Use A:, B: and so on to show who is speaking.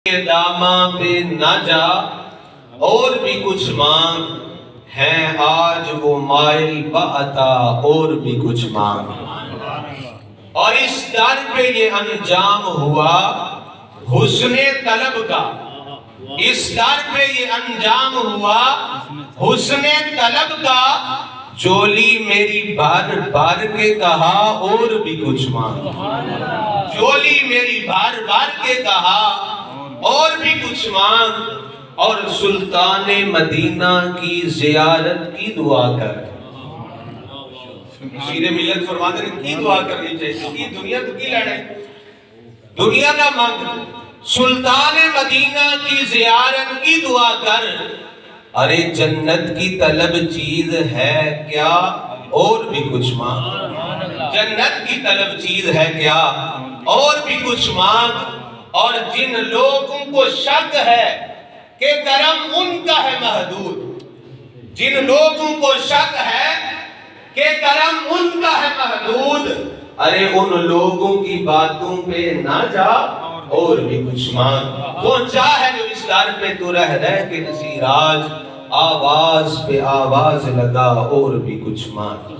A: داما پہ نہ جا اور بھی کچھ مانگ، ہیں آج وہ مائل بعطا اور بھی کچھ مانگ۔ اور اس در پہ یہ انجام ہوا حسن طلب کا، اس در پہ یہ انجام ہوا حسن طلب کا، چولی میری بھر بھر کے کہا اور بھی کچھ مانگ، چولی میری بھر بھر کے کہا اور بھی کچھ مانگ۔ اور سلطان مدینہ کی زیارت کی دعا کر، شیر ملت فرماتے ہیں کی دعا کرنی چاہیے، کی دنیا تو کی لڑے دنیا کا مانگ، سلطان مدینہ کی زیارت کی دعا کر، ارے جنت کی طلب چیز ہے کیا اور بھی کچھ مانگ، جنت کی طلب چیز ہے کیا اور بھی کچھ مانگ۔ اور جن لوگوں کو شک ہے کہ کرم ان کا ہے محدود، جن لوگوں کو شک ہے کہ کرم ان کا ہے محدود، ارے ان لوگوں کی باتوں پہ نہ جا اور بھی کچھ مانگ۔ وہ چاہے جو اس در پہ تو رہ کے نصیراج، آواز پہ آواز لگا اور بھی کچھ مانگ۔